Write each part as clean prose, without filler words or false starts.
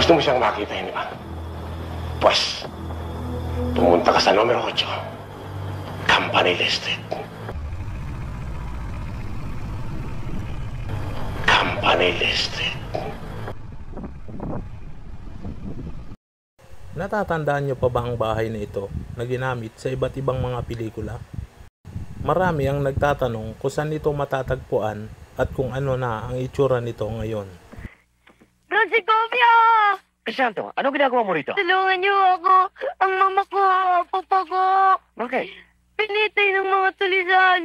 Gusto mo siyang makita, hindi ba? Pues, pumunta ka sa numero 8, Campanile Street. Campanile Street. Natatandaan niyo pa ba ang bahay na ito na ginamit sa iba't ibang mga pelikula? Marami ang nagtatanong kung saan ito matatagpuan at kung ano na ang itsura nito ngayon. Franciscovia! Santo, ano ginagawa mo rito? Tulungan niyo ako. Ang mama ko, papa ko. Okay. Pinitay ng mga tulisan.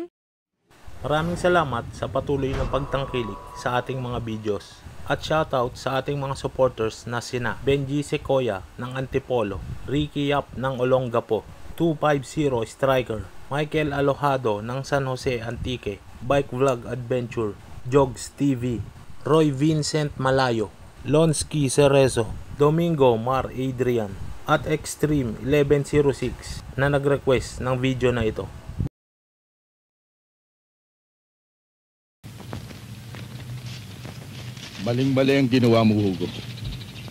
Maraming salamat sa patuloy na pagtangkilik sa ating mga videos. At shoutout sa ating mga supporters na sina Benji Sequoia ng Antipolo, Ricky Yap ng Olongapo, 250 Striker, Michael Alojado ng San Jose Antique, Bike Vlog Adventure, Jogs TV, Roy Vincent Malayo, Lonsky Cerezo, Domingo Mar Adrian, at Extreme 1106 na nag-request ng video na ito. Maling-mali ang ginawa mo, Hugo.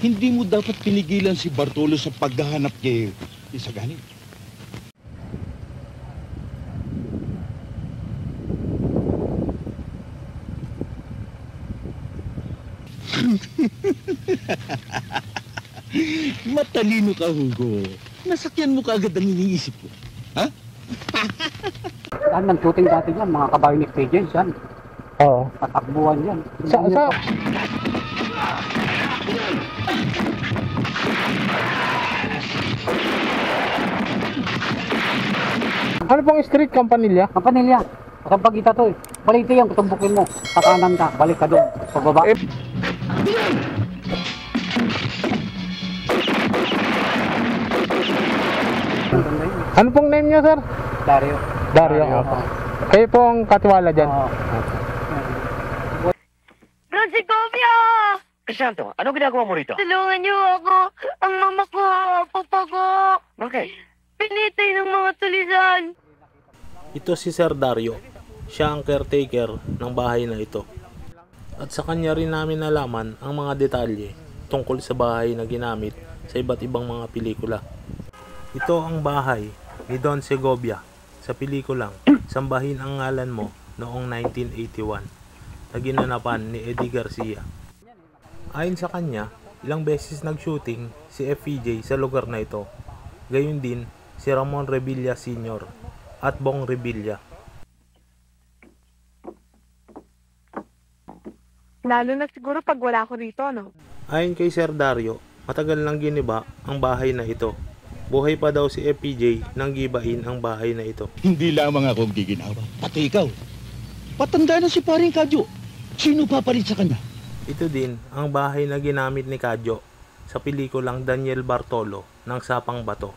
Hindi mo dapat pinigilan si Bartolo sa paghahanap kay Isagani. Matalino ka, Hugo. Nasakyan mo kaagad ang iniisip ko. Ha? Yan, ng shooting dati yan, mga kabayo experience yan. Oo. Patakbuhan yan. Ano pong street, Campanilla? Campanilla. Sa pagita to eh. Balik yan, kutumbukin mo. Sa kanan ka, balik ka doon. Pagbaba. Ano pong name niya, sir? Dario. Dario. Kayo pong katiwala dyan? Franciscovia! Santo, ano ginagawa mo rito? Tulungan niyo ako. Ang mama ko, papa ko. Okay. Pinitay ng mga tulisan. Ito si Sir Dario. Siya ang caretaker ng bahay na ito. At sa kanya rin namin nalaman ang mga detalye tungkol sa bahay na ginamit sa iba't ibang mga pelikula. Ito ang bahay ni Don Segovia sa pelikulang Sambahin ang Ngalan Mo noong 1981 na ginanapan ni Eddie Garcia. Ayon sa kanya, ilang beses nag-shooting si FPJ sa lugar na ito. Gayon din si Ramon Revilla Sr. at Bong Revilla. Lalo na siguro pag wala ko rito, no? Ayon kay Sir Dario, matagal nang giniba ang bahay na ito. Buhay pa daw si FPJ nang gibain ang bahay na ito. Hindi lamang ako ang giginawa, pati ikaw. Patanda na si paring Kadyo. Sino papalit sa kanya? Ito din ang bahay na ginamit ni Kadyo sa pelikulang Daniel Bartolo ng Sapang Bato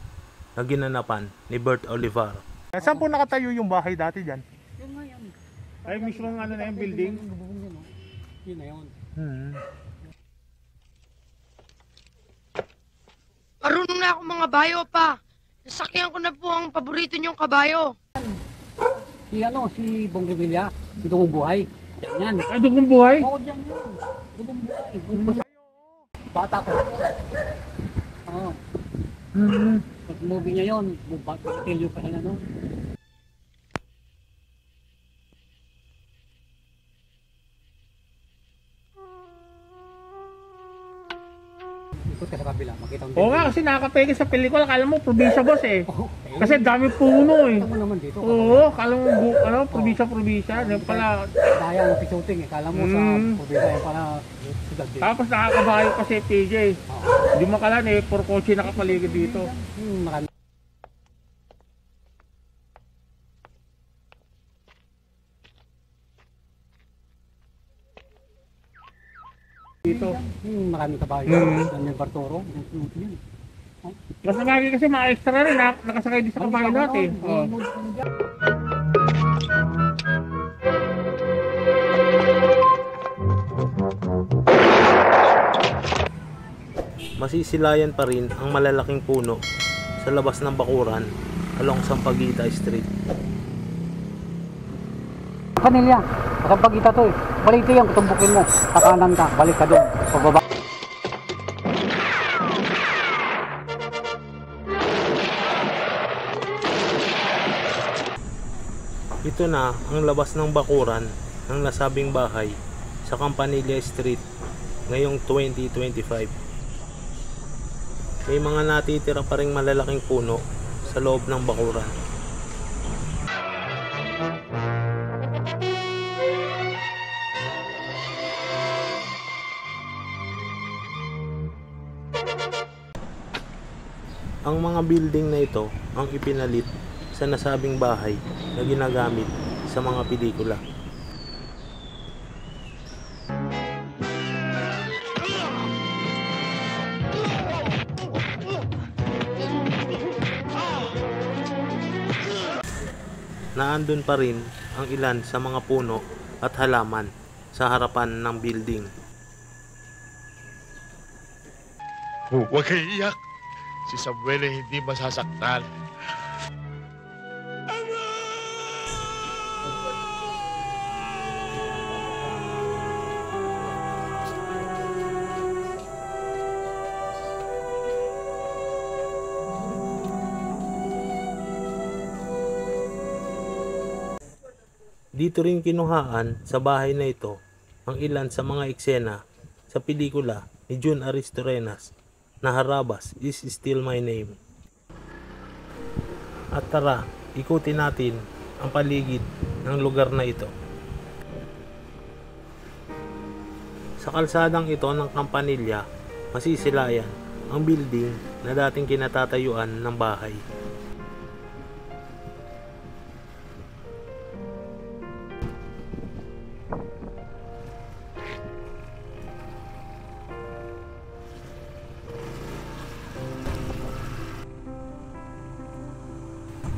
na ginanapan ni Bert Olivar. Saan po nakatayo yung bahay dati dyan? Yung ngayon. Ay, mismo ang ano na yung building? Yun na yun. Marunong na ako mga bayo pa. Nasakyan ko na po ang paborito niyong kabayo. Si Bong Revilla, si Dugong Buhay. Yan. Ay, Dugong Buhay? Oo, dyan yun. Dugong Buhay. Bata ko. Oo. Pag-movie niya yun, pag-tilyo pa na no? Ikot ka sa kabila, makita mo. Oo nga, kasi nakakapeke sa pelikula. Kala mo, probinsya boss eh. Kasi dami puno eh. Kita mo naman dito. Oo, kala mo, probinsya. Pala, Daya ang shooting eh. Kala mo sa probinsya yung pala sudad dito. tapos nakakabayo kasi PJ. Hindi makalan eh, puro kotse nakapaligid dito. Marami. Dito. Maraming kabayo. Daniel Bartolo. Yan. Mas nagagi kasi mga extra rin, nakasakay din sa kabayo natin. Oo. Masisilayan pa rin ang malalaking puno sa labas ng bakuran along Sampaguita Street. Campanilla. Sa pagita to eh. Balik yan, kutumbukin mo. Sa kanan ka, balik ka doon. Pagbaba. Ito na ang labas ng bakuran ng nasabing bahay sa Campanilla Street ngayong 2025. May mga natitira pa ring malalaking puno sa loob ng bakuran. Ang mga building na ito ang ipinalit sa nasabing bahay na ginagamit sa mga pelikula. Naandun pa rin ang ilan sa mga puno at halaman sa harapan ng building. Huwag kayo iyak. Si Samuel ay hindi masasaktan. Dito rin kinuhaan sa bahay na ito ang ilan sa mga eksena sa pelikula ni June Aristorenas na Harabas is Still My Name. At tara, ikutin natin ang paligid ng lugar na ito. Sa kalsadang ito ng Campanilla, masisilayan ang building na dating kinatatayuan ng bahay.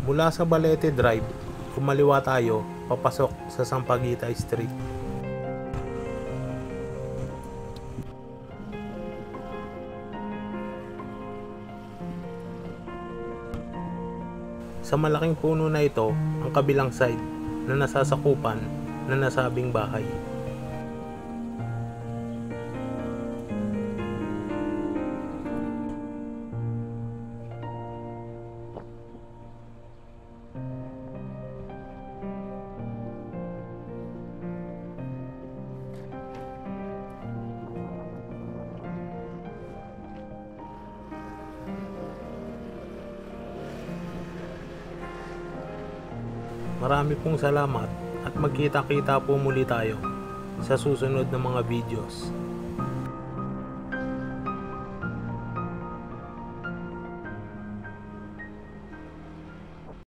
Mula sa Balete Drive, kumaliwa tayo papasok sa Sampaguita Street. Sa malaking puno na ito ang kabilang side na nasasakupan na nasabing bahay. Marami pong salamat at magkita-kita po muli tayo sa susunod na mga videos.